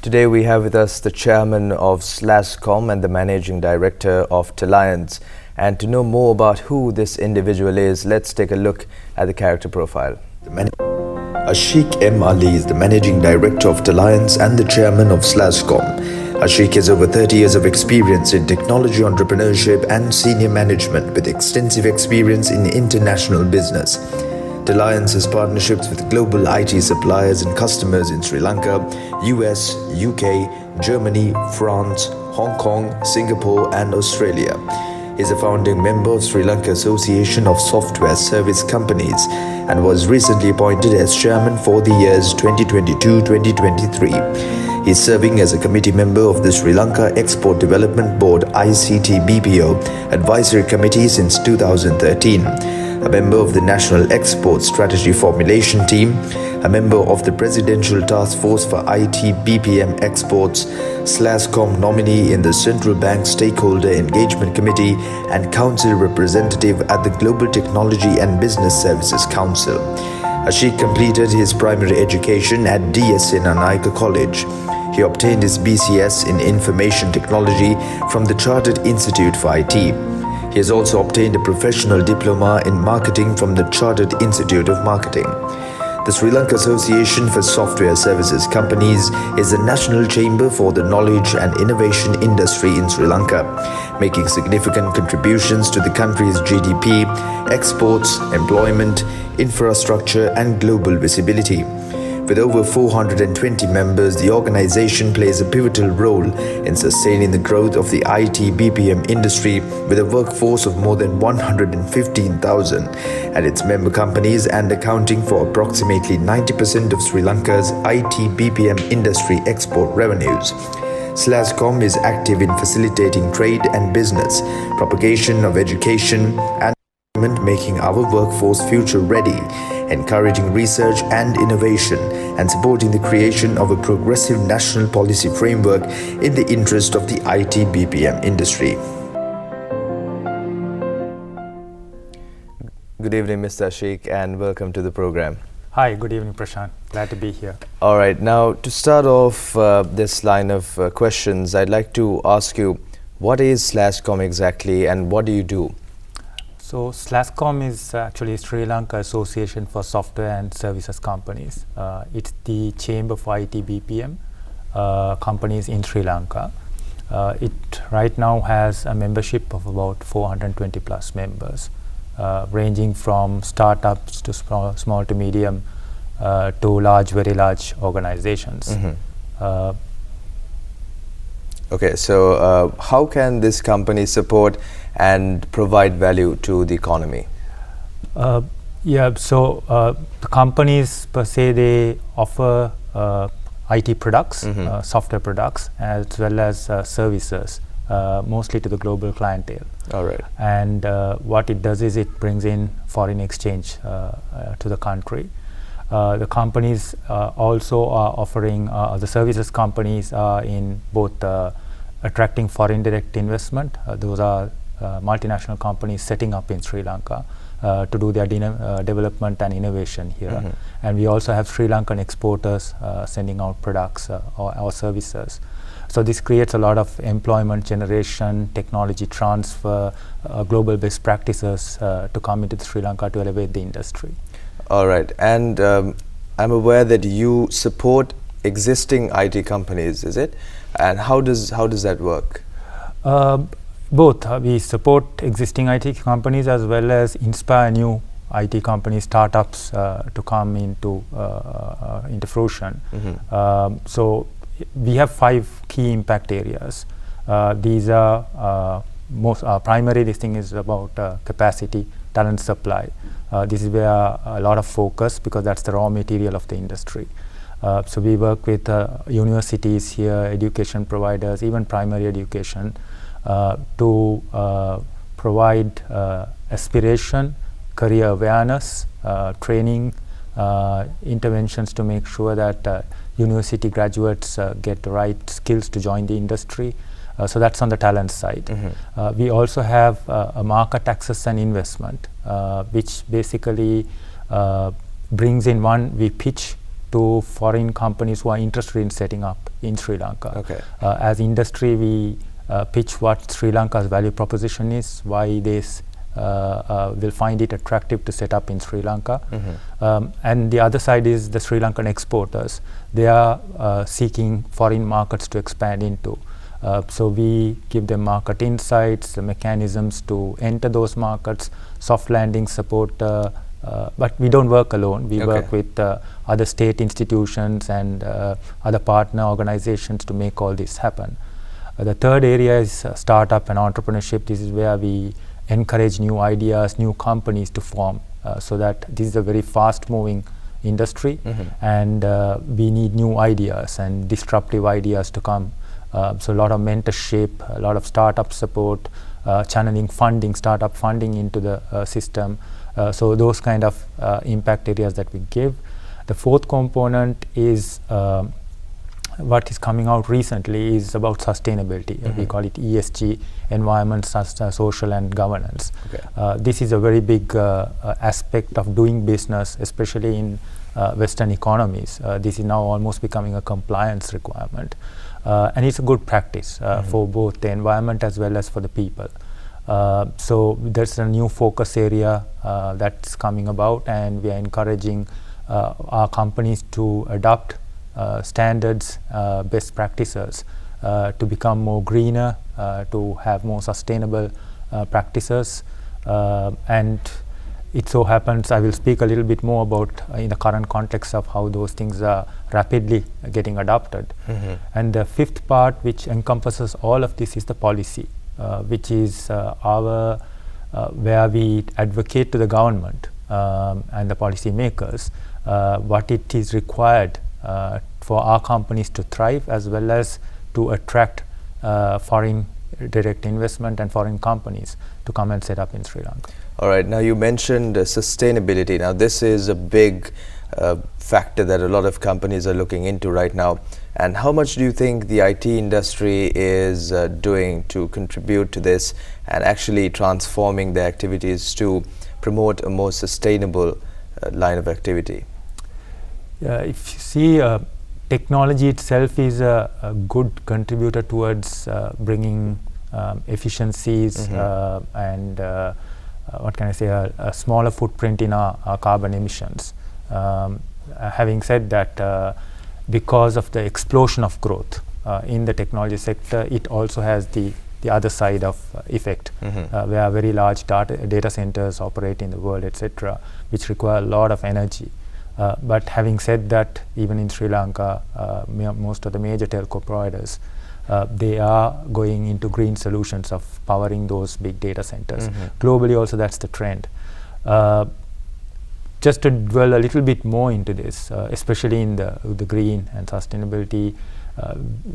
Today we have with us the chairman of Slashcom and the managing director of Alliance. And to know more about who this individual is, let's take a look at the character profile. Ashique M. Ali is the managing director of Alliance and the chairman of Slashcom. Ashique has over 30 years of experience in technology entrepreneurship and senior management with extensive experience in international business. Alliance has partnerships with global IT suppliers and customers in Sri Lanka, US, UK, Germany, France, Hong Kong, Singapore and Australia. He is a founding member of Sri Lanka Association of Software Service Companies and was recently appointed as chairman for the years 2022-2023. He is serving as a committee member of the Sri Lanka Export Development Board ICT BPO Advisory Committee since 2013. A member of the National Export Strategy Formulation Team, a member of the Presidential Task Force for IT BPM Exports, Slashcom nominee in the Central Bank Stakeholder Engagement Committee and Council representative at the Global Technology and Business Services Council. Ashique completed his primary education at DSN Anaika College. He obtained his BCS in Information Technology from the Chartered Institute for IT. He has also obtained a professional diploma in marketing from the Chartered Institute of Marketing. The Sri Lanka Association for Software Services Companies is the national chamber for the knowledge and innovation industry in Sri Lanka, making significant contributions to the country's GDP, exports, employment, infrastructure and global visibility. With over 420 members, the organization plays a pivotal role in sustaining the growth of the IT BPM industry with a workforce of more than 115,000 at its member companies and accounting for approximately 90% of Sri Lanka's IT BPM industry export revenues. Slashcom is active in facilitating trade and business, propagation of education and making our workforce future ready, encouraging research and innovation, and supporting the creation of a progressive national policy framework in the interest of the IT BPM industry. Good evening, Mr. Ashique, and welcome to the program. Hi, good evening, Prashant. Glad to be here. All right, now to start off this line of questions, I'd like to ask you, what is Slashcom exactly and what do you do? So Slashcom is actually Sri Lanka Association for Software and Services Companies. It's the chamber for IT BPM companies in Sri Lanka. It right now has a membership of about 420 plus members, ranging from startups to small to medium to large, very large organizations. Okay, so how can this company support and provide value to the economy? The companies per se, they offer IT products, software products, as well as services, mostly to the global clientele. All right. And what it does is it brings in foreign exchange to the country. The companies also are offering, the services companies are in both attracting foreign direct investment. Those are multinational companies setting up in Sri Lanka to do their development and innovation here. And we also have Sri Lankan exporters sending out products or services. So this creates a lot of employment generation, technology transfer, global best practices to come into Sri Lanka to elevate the industry. All right, and I'm aware that you support existing IT companies, is it? And how does that work? Both. We support existing IT companies as well as inspire new IT companies, startups to come into fruition. So we have 5 key impact areas. These are primary. This thing is about capacity, talent supply. This is where a lot of focus, because that's the raw material of the industry. So we work with universities here, education providers, even primary education, to provide aspiration, career awareness, training, interventions to make sure that university graduates get the right skills to join the industry. So that's on the talent side. We also have a market access and investment, which basically brings in, one, we pitch to foreign companies who are interested in setting up in Sri Lanka. Okay. As industry, we pitch what Sri Lanka's value proposition is, why they will find it attractive to set up in Sri Lanka. And the other side is the Sri Lankan exporters. They are seeking foreign markets to expand into. So we give them market insights, the mechanisms to enter those markets, soft landing support, but we don't work alone. We work with other state institutions and other partner organizations to make all this happen. The third area is startup and entrepreneurship. This is where we encourage new ideas, new companies to form, so that this is a very fast moving industry, and we need new ideas and disruptive ideas to come. So a lot of mentorship, a lot of startup support, channeling funding, startup funding into the system. So those kind of impact areas that we give. The fourth component is what is coming out recently is about sustainability. We call it ESG, environment, social and governance. This is a very big aspect of doing business, especially in Western economies. This is now almost becoming a compliance requirement. And it's a good practice for both the environment as well as for the people. So there's a new focus area that's coming about, and we are encouraging our companies to adopt standards, best practices, to become more greener, to have more sustainable practices. And it so happens, I will speak a little bit more about in the current context of how those things are rapidly getting adopted. And the fifth part, which encompasses all of this, is the policy, which is our where we advocate to the government and the policy makers what it is required for our companies to thrive, as well as to attract foreign direct investment and foreign companies to come and set up in Sri Lanka. All right, now you mentioned sustainability. Now this is a big factor that a lot of companies are looking into right now. And how much do you think the IT industry is doing to contribute to this and actually transforming their activities to promote a more sustainable line of activity? If you see, technology itself is a good contributor towards bringing efficiencies and what can I say, a smaller footprint in our carbon emissions. Having said that, because of the explosion of growth in the technology sector, it also has the other side of effect, where very large data centers operate in the world, etc., which require a lot of energy. But having said that, even in Sri Lanka, most of the major telco providers, they are going into green solutions of powering those big data centers. Globally also that's the trend. Just to dwell a little bit more into this, especially in the green and sustainability,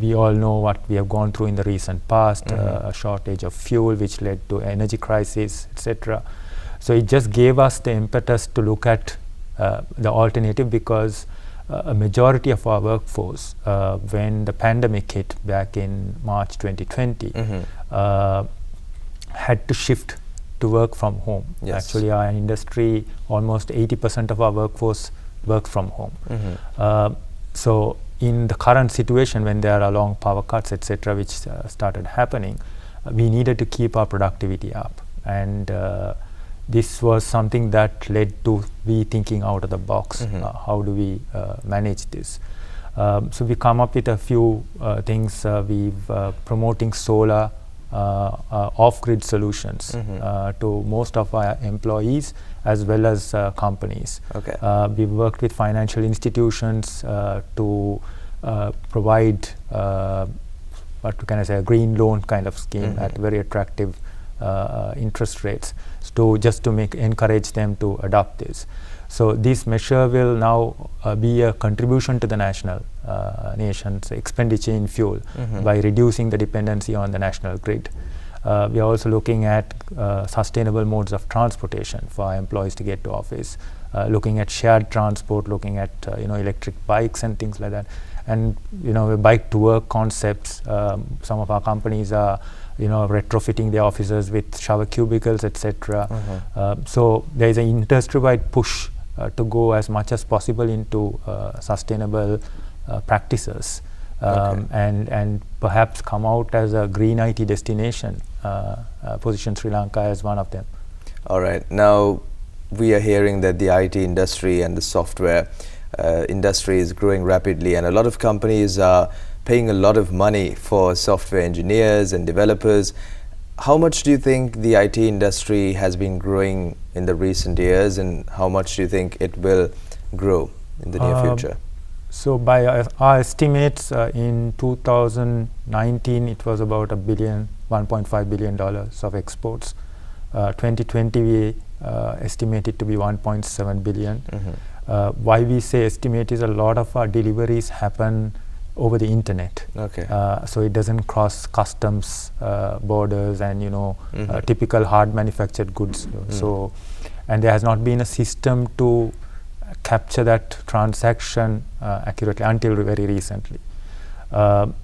we all know what we have gone through in the recent past, a shortage of fuel which led to energy crisis, etc. So it just gave us the impetus to look at the alternative, because a majority of our workforce, when the pandemic hit back in March 2020, had to shift to work from home. Actually, our industry, almost 80% of our workforce works from home. So in the current situation, when there are long power cuts, etc., which started happening, we needed to keep our productivity up. And this was something that led to we thinking out of the box. How do we manage this? So we come up with a few things. We've promoting solar off-grid solutions to most of our employees as well as companies. We've worked with financial institutions to provide what can I say, a green loan kind of scheme at very attractive interest rates, just to encourage them to adopt this. So this measure will now be a contribution to the nation's expenditure in fuel by reducing the dependency on the national grid. We are also looking at sustainable modes of transportation for our employees to get to office, looking at shared transport, looking at electric bikes and things like that, and bike to work concepts. Some of our companies are retrofitting their offices with shower cubicles, etc. So there is an industry-wide push to go as much as possible into sustainable practices, and perhaps come out as a green IT destination, position Sri Lanka as one of them. All right. Now, we are hearing that the IT industry and the software industry is growing rapidly, and a lot of companies are paying a lot of money for software engineers and developers. How much do you think the IT industry has been growing in the recent years, and how much do you think it will grow in the near future? So by our estimates, in 2019 it was about $1.5 billion of exports. 2020 we estimate it to be 1.7 billion. Why we say estimate is a lot of our deliveries happen over the internet. So it doesn't cross customs borders and typical hard manufactured goods. So, and there has not been a system to capture that transaction accurately until very recently.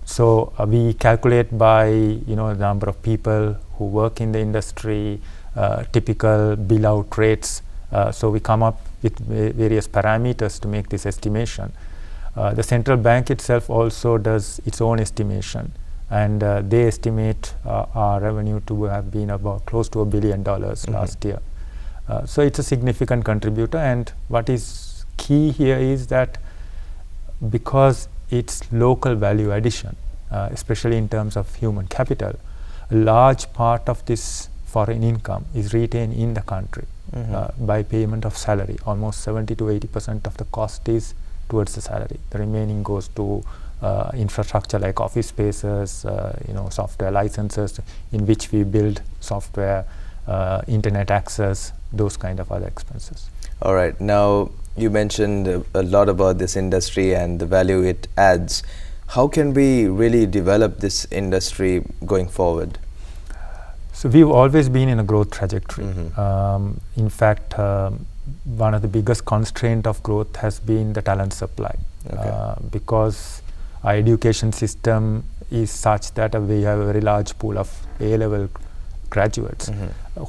So we calculate by the number of people who work in the industry, typical bill out rates. So we come up with various parameters to make this estimation. The central bank itself also does its own estimation, and they estimate our revenue to have been about close to $1 billion last year. So it's a significant contributor, and what is key here is that because it's local value addition, especially in terms of human capital, a large part of this foreign income is retained in the country by payment of salary. Almost 70 to 80% of the cost is towards the salary. The remaining goes to infrastructure like office spaces, software licenses in which we build software, internet access, those kind of other expenses. All right. Now, you mentioned a lot about this industry and the value it adds. How can we really develop this industry going forward? So we've always been in a growth trajectory. In fact, one of the biggest constraint of growth has been the talent supply, because our education system is such that we have a very large pool of A-level graduates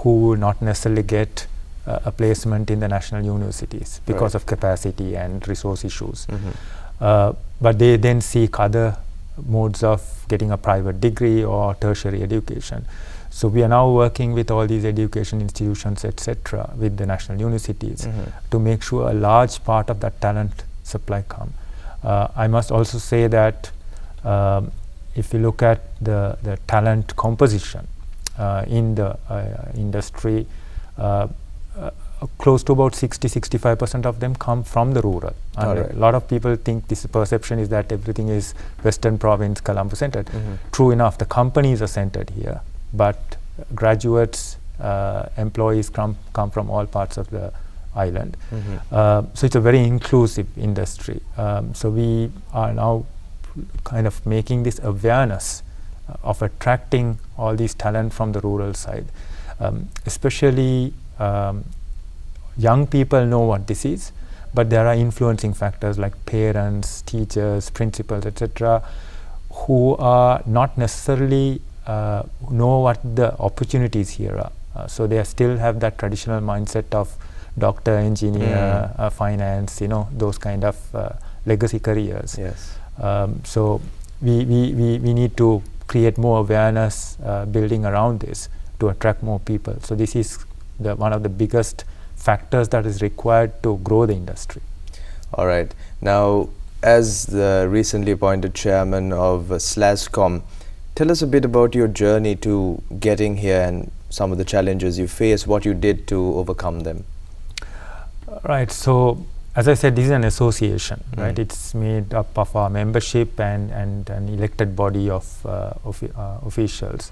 who will not necessarily get a placement in the national universities because of capacity and resource issues. But they then seek other modes of getting a private degree or tertiary education. So we are now working with all these education institutions, etc., with the national universities to make sure a large part of that talent supply come. I must also say that if you look at the talent composition in the industry, close to about 60-65% of them come from the rural. And a lot of people think this perception is that everything is Western Province, Colombo centered. True enough, the companies are centered here, but graduates, employees come from all parts of the island. So it's a very inclusive industry. So we are now kind of making this awareness of attracting all these talent from the rural side. Especially young people know what this is, but there are influencing factors like parents, teachers, principals, etc., who are not necessarily know what the opportunities here are. So they still have that traditional mindset of doctor, engineer, finance, those kind of legacy careers. So we need to create more awareness building around this to attract more people. So this is one of the biggest factors that is required to grow the industry. All right. Now, as the recently appointed chairman of Slashcom, tell us a bit about your journey to getting here and some of the challenges you faced, what you did to overcome them. Right. So, as I said, this is an association, right? It's made up of our membership and an elected body of officials.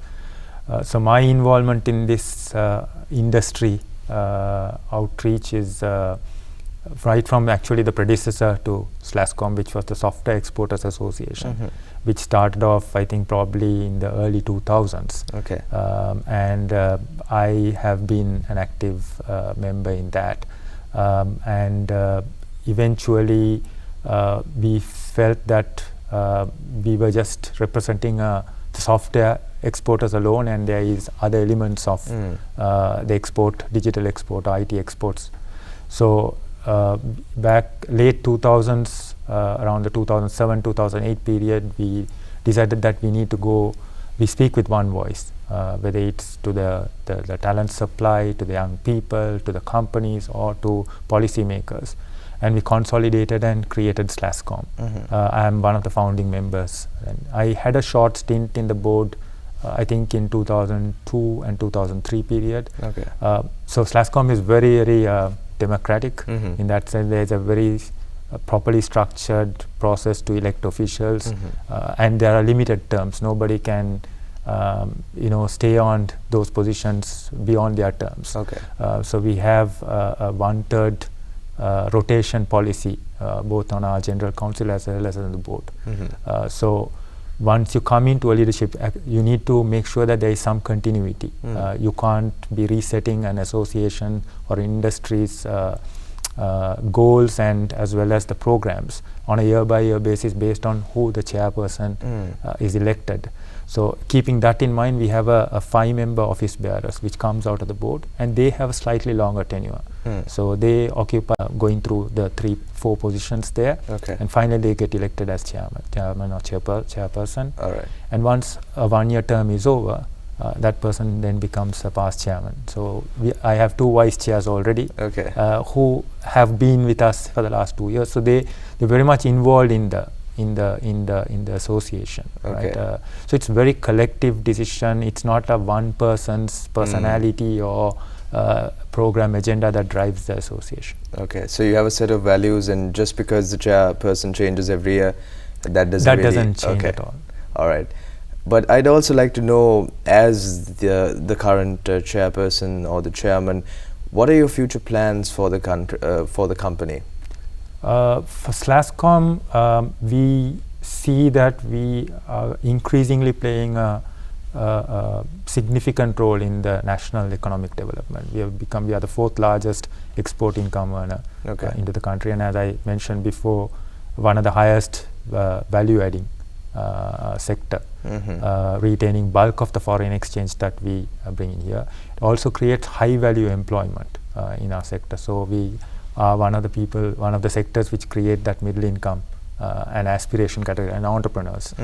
So my involvement in this industry outreach is right from actually the predecessor to Slashcom, which was the Software Exporters Association, which started off, I think, probably in the early 2000s. And I have been an active member in that. And eventually we felt that we were just representing the software exporters alone, and there is other elements of the export, digital export, IT exports. So back late 2000s, around the 2007-2008 period, we decided that we need to we speak with one voice, whether it's to the talent supply, to the young people, to the companies, or to policymakers. And we consolidated and created Slashcom. I am one of the founding members. And I had a short stint in the board, I think in 2002 and 2003 period. Okay. So Slashcom is very, very democratic. In that sense, there's a very properly structured process to elect officials, and there are limited terms. Nobody can stay on those positions beyond their terms. Okay. So we have a 1/3 rotation policy, both on our general council as well as on the board. So once you come into a leadership, you need to make sure that there is some continuity. You can't be resetting an association or industry's goals and as well as the programs on a year-by-year basis based on who the chairperson is elected. So keeping that in mind, we have a 5-member office bearers which comes out of the board, and they have a slightly longer tenure. So they occupy going through the 3-4 positions there, and finally they get elected as chairman or chairperson. All right. And once a 1-year term is over, that person then becomes a past chairman. So I have 2 vice chairs already, who have been with us for the last 2 years. So they're very much involved in the association. Right? So it's very collective decision. It's not a one person's personality or program agenda that drives the association. Okay, so you have a set of values, and just because the chairperson changes every year, that doesn't change at all. All right. But I'd also like to know, as the current chairperson or the chairman, what are your future plans for the company? For Slashcom, we see that we are increasingly playing a significant role in the national economic development. We are the 4th largest export income earner into the country, and as I mentioned before, one of the highest value adding sector, retaining bulk of the foreign exchange that we bring in here. It also creates high value employment in our sector. So we are one of the sectors which create that middle income and aspiration category and entrepreneurs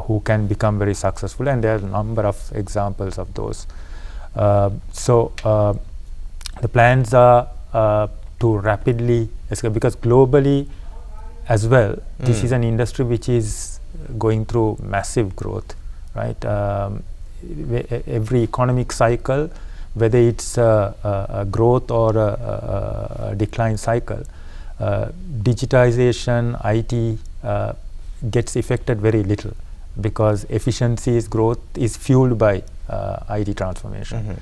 who can become very successful, and there are a number of examples of those. So the plans are to rapidly escalate, because globally as well, this is an industry which is going through massive growth, right? Every economic cycle, whether it's a growth or a decline cycle, digitization, IT gets affected very little, because efficiencies growth is fueled by IT transformation.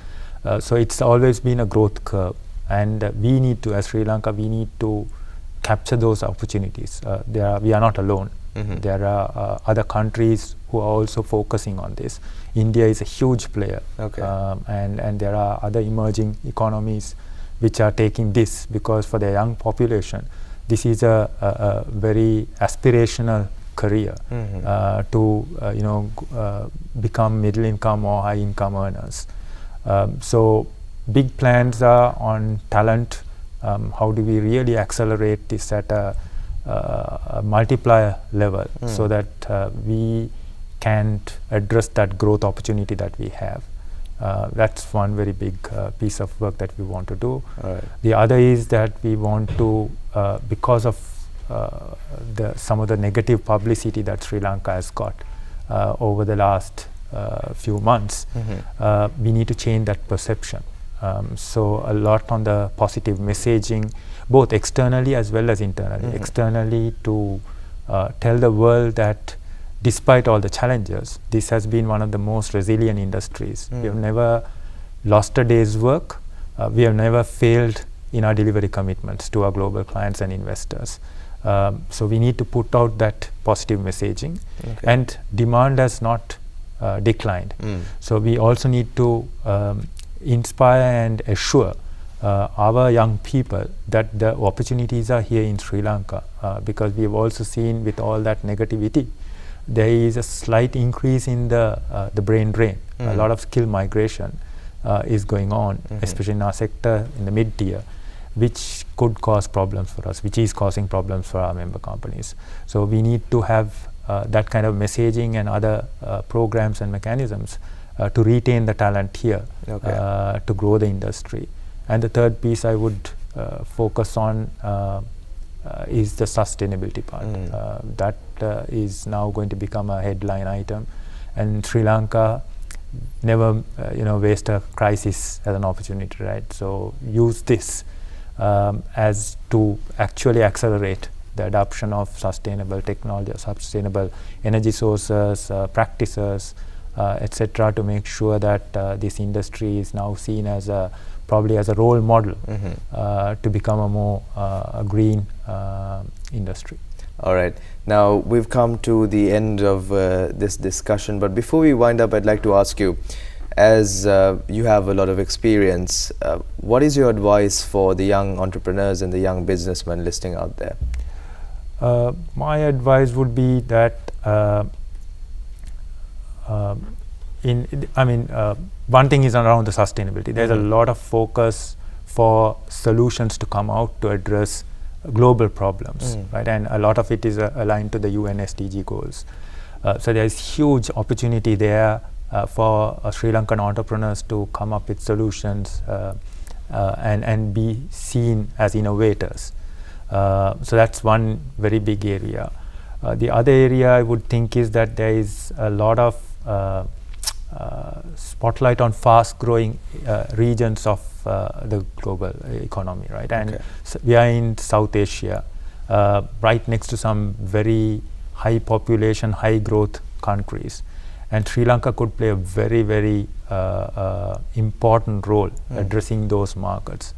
So it's always been a growth curve, and we need to, as Sri Lanka, we need to capture those opportunities. We are not alone. There are other countries who are also focusing on this. India is a huge player, and there are other emerging economies which are taking this, because for the young population, this is a very aspirational career to become middle income or high income earners. So big plans are on talent. How do we really accelerate this at a multiplier level, so that we can address that growth opportunity that we have. That's one very big piece of work that we want to do. The other is that we want to, because of some of the negative publicity that Sri Lanka has got over the last few months, we need to change that perception. So a lot on the positive messaging, both externally as well as internally. Externally, to tell the world that despite all the challenges, this has been one of the most resilient industries. We have never lost a day's work. We have never failed in our delivery commitments to our global clients and investors. So we need to put out that positive messaging, and demand has not declined. So we also need to inspire and assure our young people that the opportunities are here in Sri Lanka, because we have also seen with all that negativity, there is a slight increase in the brain drain. A lot of skill migration is going on, especially in our sector in the mid-tier, which could cause problems for us, which is causing problems for our member companies. So we need to have that kind of messaging and other programs and mechanisms to retain the talent here, to grow the industry. And the third piece I would focus on is the sustainability part. That is now going to become a headline item, and Sri Lanka never waste a crisis as an opportunity, right? So use this as to actually accelerate the adoption of sustainable technology, sustainable energy sources, practices, etc., to make sure that this industry is now seen as probably as a role model to become a more green industry. All right. Now we've come to the end of this discussion, but before we wind up, I'd like to ask you, as you have a lot of experience, what is your advice for the young entrepreneurs and the young businessmen listening out there? My advice would be that one thing is around the sustainability. There's a lot of focus for solutions to come out to address global problems, right? And a lot of it is aligned to the UN SDG goals. So there's huge opportunity there for Sri Lankan entrepreneurs to come up with solutions and be seen as innovators. So that's one very big area. The other area I would think is that there is a lot of spotlight on fast-growing regions of the global economy, right? And so we are in South Asia, right next to some very high population, high growth countries. And Sri Lanka could play a very, very important role addressing those markets.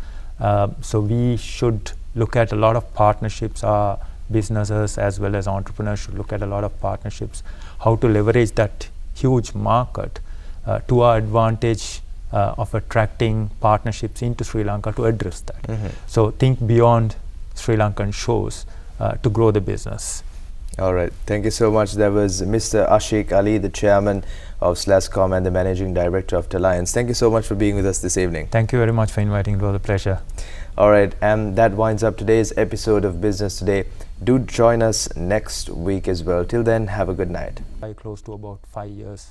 So we should look at a lot of partnerships. Our businesses as well as entrepreneurs should look at a lot of partnerships, how to leverage that huge market to our advantage of attracting partnerships into Sri Lanka to address that. So think beyond Sri Lankan shores to grow the business. All right. Thank you so much. That was Mr. Ashique Ali, the chairman of Slashcom and the managing director of Alliance. Thank you so much for being with us this evening. Thank you very much for inviting. It was a pleasure. All right. And that winds up today's episode of Business Today. Do join us next week as well. Till then, have a good night. I close to about 5 years.